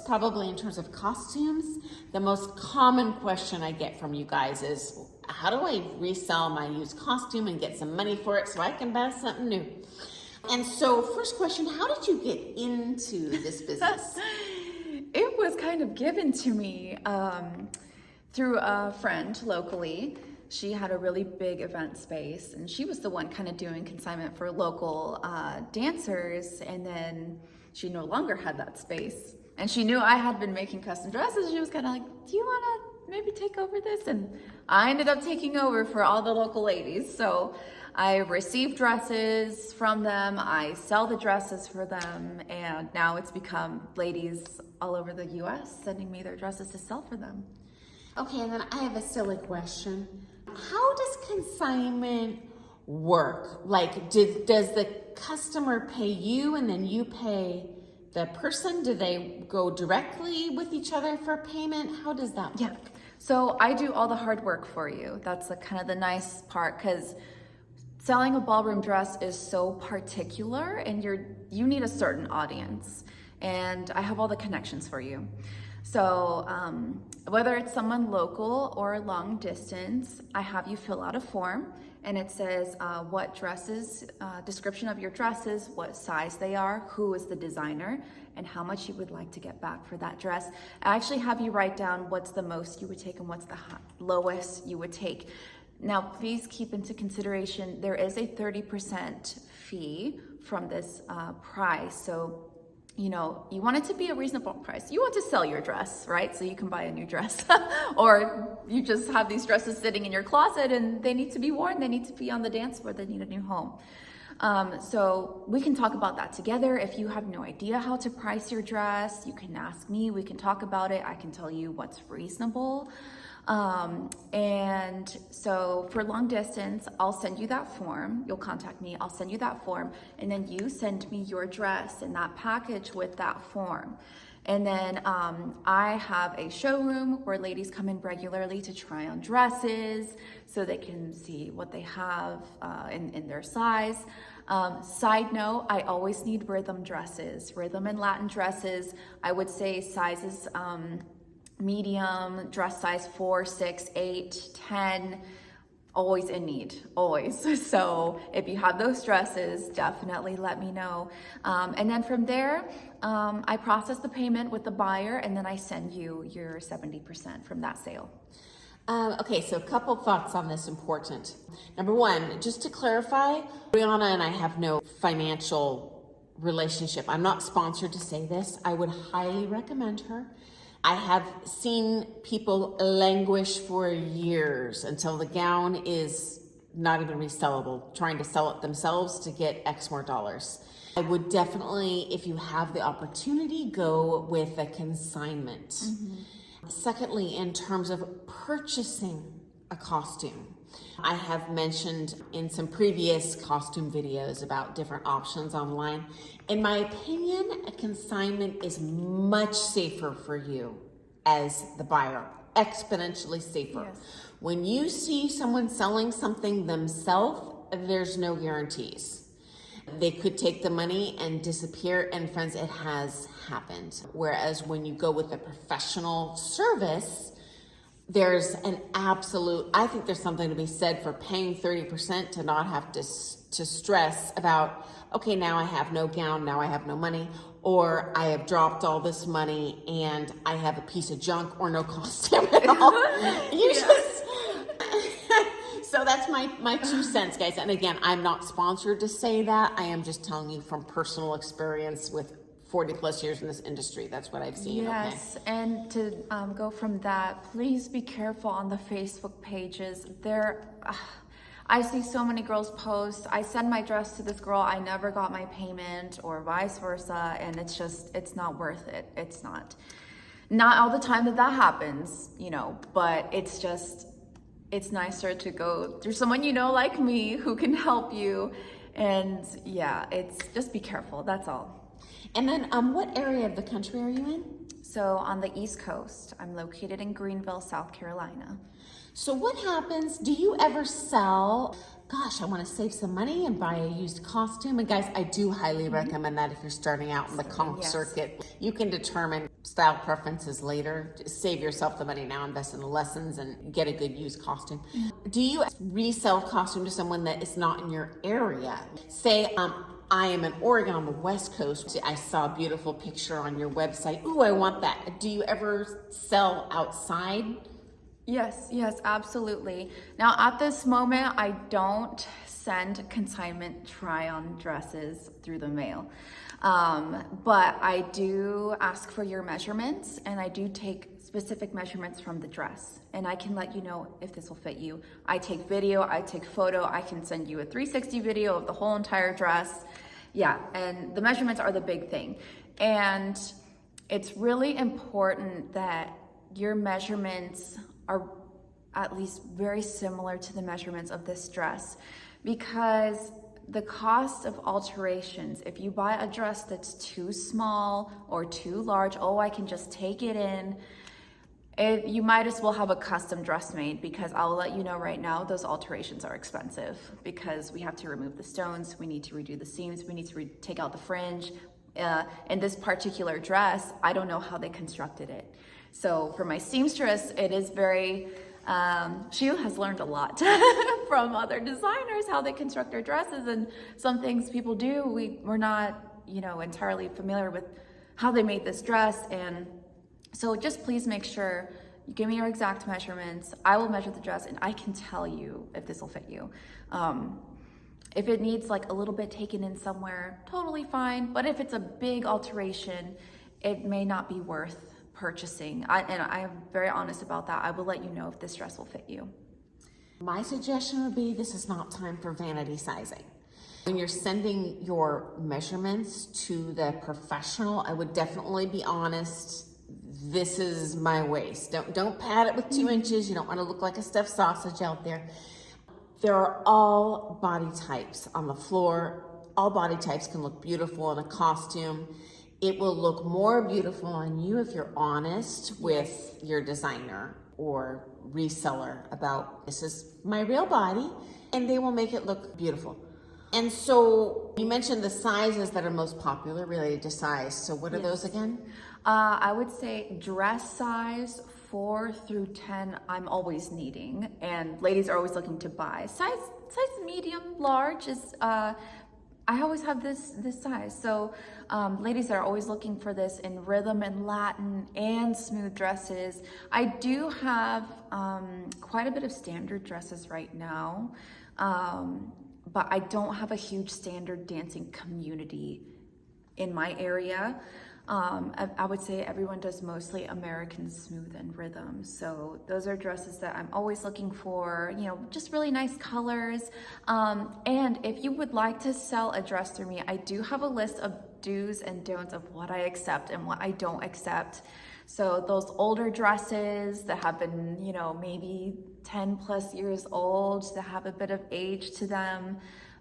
probably in terms of costumes, the most common question I get from you guys is, how do I resell my used costume and get some money for it so I can buy something new? And so first question, how did you get into this business? It was kind of given to me through a friend locally. She had a really big event space, and she was the one kind of doing consignment for local dancers, and then she no longer had that space. And she knew I had been making custom dresses. She was kind of like, do you want to maybe take over this? And I ended up taking over for all the local ladies. So I receive dresses from them, I sell the dresses for them, and now it's become ladies all over the US sending me their dresses to sell for them. Okay, and then I have a silly question. How does consignment work? Like, does the customer pay you and then you pay the person? Do they go directly with each other for payment? How does that work? Yeah, so I do all the hard work for you. That's kind of the nice part, because selling a ballroom dress is so particular, and you need a certain audience, and I have all the connections for you. So whether it's someone local or long distance, I have you fill out a form, and it says what dresses, description of your dresses, what size they are, who is the designer, and how much you would like to get back for that dress. I actually have you write down what's the most you would take and what's the lowest you would take. Now, please keep into consideration, there is a 30% fee from this price. So, you know, you want it to be a reasonable price. You want to sell your dress, right? So you can buy a new dress. Or you just have these dresses sitting in your closet and they need to be worn. They need to be on the dance floor. They need a new home. So we can talk about that together. If you have no idea how to price your dress, you can ask me. We can talk about it. I can tell you what's reasonable. And so for long distance, I'll send you that form. You'll contact me. I'll send you that form. And then you send me your dress in that package with that form. And then I have a showroom where ladies come in regularly to try on dresses so they can see what they have in their size. Side note, I always need rhythm dresses, rhythm and Latin dresses. I would say sizes medium, dress size 4, 6, 8, 10, always in need, always. So if you have those dresses, definitely let me know. And then from there, I process the payment with the buyer, and then I send you your 70% from that sale. Okay, so a couple thoughts on this important. Number one, just to clarify, Brianna and I have no financial relationship. I'm not sponsored to say this. I would highly recommend her. I have seen people languish for years until the gown is not even resellable, trying to sell it themselves to get X more dollars. I would definitely, if you have the opportunity, go with a consignment. Mm-hmm. Secondly, in terms of purchasing a costume, I have mentioned in some previous costume videos about different options online. In my opinion, a consignment is much safer for you as the buyer, exponentially safer. Yes. When you see someone selling something themselves, there's no guarantees. They could take the money and disappear, and friends, it has happened. Whereas when you go with a professional service, there's an absolute, I think there's something to be said for paying 30% to not have to stress about, okay, now I have no gown, now I have no money, or I have dropped all this money and I have a piece of junk or no costume at all. So that's my 2 cents, guys. And again, I'm not sponsored to say that. I am just telling you from personal experience with 40 plus years in this industry. That's what I've seen. Yes, okay. And to go from that, please be careful on the Facebook pages. I see so many girls post, I send my dress to this girl, I never got my payment, or vice versa, and it's not worth it. It's not all the time that happens, you know, but it's nicer to go through someone you know like me who can help you. And yeah, it's just be careful, that's all. And then what area of the country are you in? So on the East Coast, I'm located in Greenville, South Carolina. So what happens, do you ever sell, gosh, I want to save some money and buy a used costume? And guys, I do highly recommend that if you're starting out in the comp circuit. You can determine style preferences later. Just save yourself the money now, invest in the lessons, and get a good used costume. Do you resell costume to someone that is not in your area? Say, I am in Oregon on the West Coast. I saw a beautiful picture on your website. Ooh, I want that. Do you ever sell outside? Yes, absolutely. Now at this moment, I don't send consignment try-on dresses through the mail. But I do ask for your measurements, and I do take specific measurements from the dress, and I can let you know if this will fit you. I take video, I take photo, I can send you a 360 video of the whole entire dress. Yeah, and the measurements are the big thing. And it's really important that your measurements are at least very similar to the measurements of this dress, because the cost of alterations, if you buy a dress that's too small or too large, oh, I can just take it in, you might as well have a custom dress made, because I'll let you know right now, those alterations are expensive, because we have to remove the stones, we need to redo the seams, we need to take out the fringe. In this particular dress, I don't know how they constructed it. So for my seamstress, it is very, she has learned a lot from other designers, how they construct their dresses, and some things people do, we're not, entirely familiar with how they made this dress. And so just please make sure you give me your exact measurements. I will measure the dress, and I can tell you if this will fit you. If it needs like a little bit taken in somewhere, totally fine. But if it's a big alteration, it may not be worth purchasing. And I'm very honest about that. I will let you know if this dress will fit you. My suggestion would be, this is not time for vanity sizing. When you're sending your measurements to the professional, I would definitely be honest. This is my waist. Don't pad it with 2 inches. You don't want to look like a stuffed sausage out there. There are all body types on the floor. All body types can look beautiful in a costume. It will look more beautiful on you if you're honest with your designer or reseller about, this is my real body, and they will make it look beautiful. And so you mentioned the sizes that are most popular related to size. So what are those again? I would say dress size 4 through 10, I'm always needing, and ladies are always looking to buy. Size medium, large is, I always have this size. So ladies are always looking for this in rhythm and Latin and smooth dresses. I do have quite a bit of standard dresses right now, but I don't have a huge standard dancing community in my area. I would say everyone does mostly American smooth and rhythm. So those are dresses that I'm always looking for, just really nice colors. And if you would like to sell a dress through me, I do have a list of do's and don'ts of what I accept and what I don't accept. So those older dresses that have been, maybe 10 plus years old, that have a bit of age to them,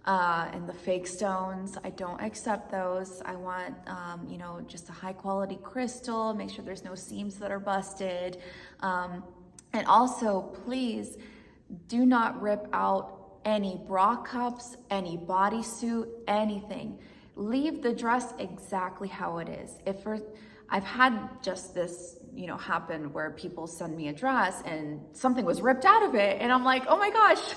and the fake stones, I don't accept those. I want, just a high quality crystal, make sure there's no seams that are busted. And also, please do not rip out any bra cups, any bodysuit, anything. Leave the dress exactly how it is. I've had just this, happen where people send me a dress and something was ripped out of it, and I'm like, oh my gosh.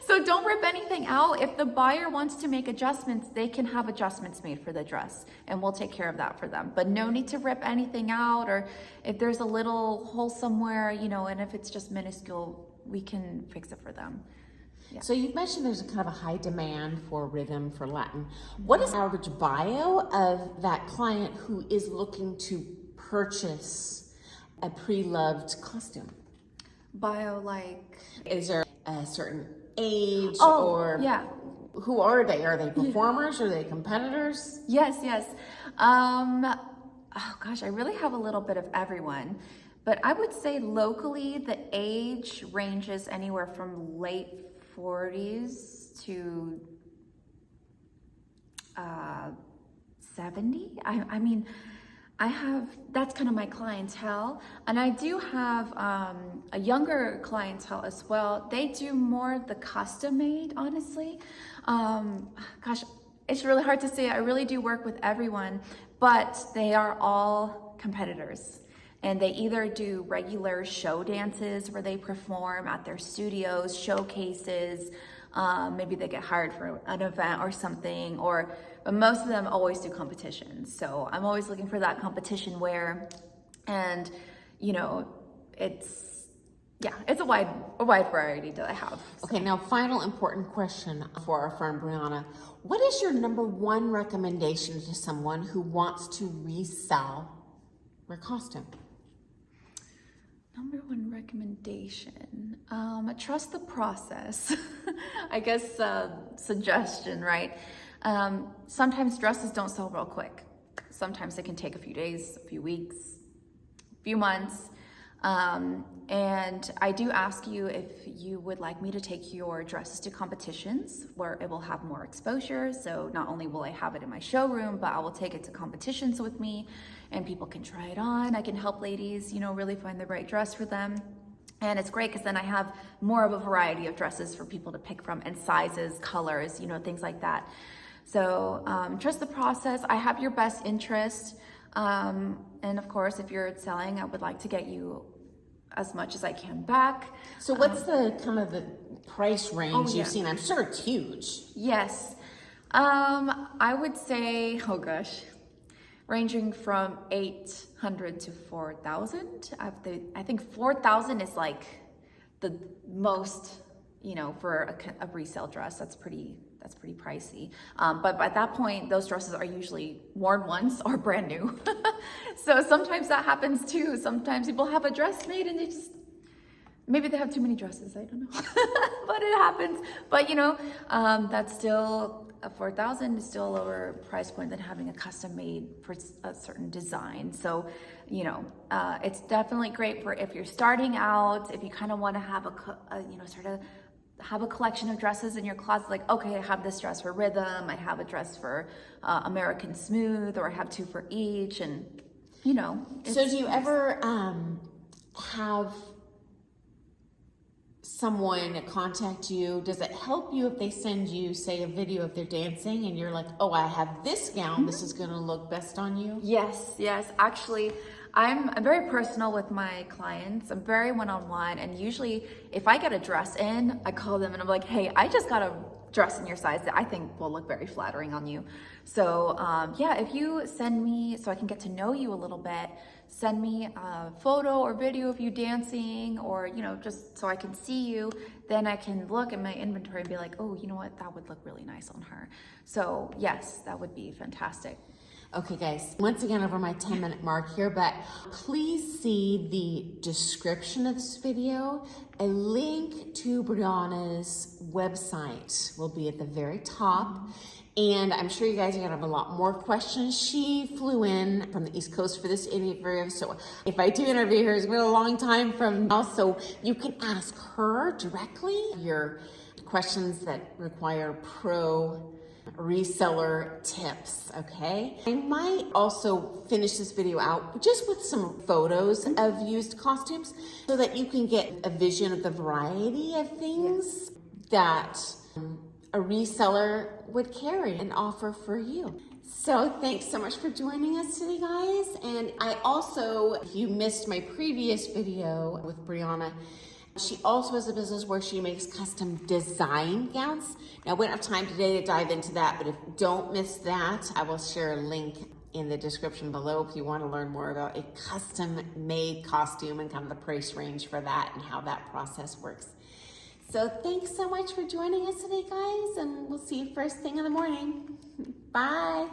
So don't rip anything out. If the buyer wants to make adjustments, they can have adjustments made for the dress, and we'll take care of that for them. But no need to rip anything out, or if there's a little hole somewhere, and if it's just minuscule, we can fix it for them. Yeah. So you've mentioned there's a kind of a high demand for rhythm, for Latin. What is the average bio of that client who is looking to purchase a pre-loved costume? Bio, like? Is there a certain age yeah. Who are they? Are they performers? Are they competitors? Yes. Oh gosh, I really have a little bit of everyone. But I would say locally, the age ranges anywhere from late 40s to 70. I mean, That's kind of my clientele. And I do have a younger clientele as well. They do more of the custom made, honestly. Gosh, it's really hard to say. I really do work with everyone, but they are all competitors. And they either do regular show dances where they perform at their studios, showcases, maybe they get hired for an event or something, but most of them always do competitions. So I'm always looking for that competition wear, and it's a wide variety that I have. Okay, now final important question for our friend Brianna. What is your number one recommendation to someone who wants to resell their costume? Number one recommendation, trust the process. I guess suggestion, right? Sometimes dresses don't sell real quick. Sometimes it can take a few days, a few weeks, a few months. And I do ask you if you would like me to take your dresses to competitions where it will have more exposure. So not only will I have it in my showroom, but I will take it to competitions with me and people can try it on. I can help ladies, really find the right dress for them. And it's great because then I have more of a variety of dresses for people to pick from, and sizes, colors, things like that. So trust the process. I have your best interest. And of course, if you're selling, I would like to get you as much as I can back. So what's the kind of the price range you've seen? I'm sure it's huge. Yes. I would say, ranging from 800 to 4,000. I think 4,000 is like the most, for a resale dress. That's pretty pricey. But by that point, those dresses are usually worn once or brand new. So sometimes that happens too. Sometimes people have a dress made and maybe they have too many dresses, I don't know. But it happens. But that's still, 4,000 is still a lower price point than having a custom made for a certain design. So, it's definitely great for if you're starting out, if you kind of want to have have a collection of dresses in your closet, like, okay, I have this dress for rhythm, I have a dress for American smooth, or I have two for each, and So do you ever have someone contact you? Does it help you if they send you, say, a video of their dancing and you're like, oh, I have this gown, this is gonna look best on you? Yes. Actually, I'm very personal with my clients. I'm very one-on-one, and usually if I get a dress in, I call them and I'm like, hey, I just got a dress in your size that I think will look very flattering on you. So if you send me, so I can get to know you a little bit, send me a photo or video of you dancing, or just so I can see you, then I can look at my inventory and be like, oh, you know what, that would look really nice on her. So yes, that would be fantastic. Okay guys, once again over my 10-minute mark here, but please see the description of this video. A link to Brianna's website will be at the very top. And I'm sure you guys are gonna have a lot more questions. She flew in from the East Coast for this interview, so if I do interview her, it's been a long time from now, so you can ask her directly your questions that require pro reseller tips, okay? I might also finish this video out just with some photos of used costumes so that you can get a vision of the variety of things that a reseller would carry and offer for you. So thanks so much for joining us today, guys. And I also, if you missed my previous video with Brianna, she also has a business where she makes custom design gowns. Now, we don't have time today to dive into that, but don't miss that. I will share a link in the description below if you want to learn more about a custom made costume and kind of the price range for that and how that process works. So thanks so much for joining us today, guys, and we'll see you first thing in the morning. Bye.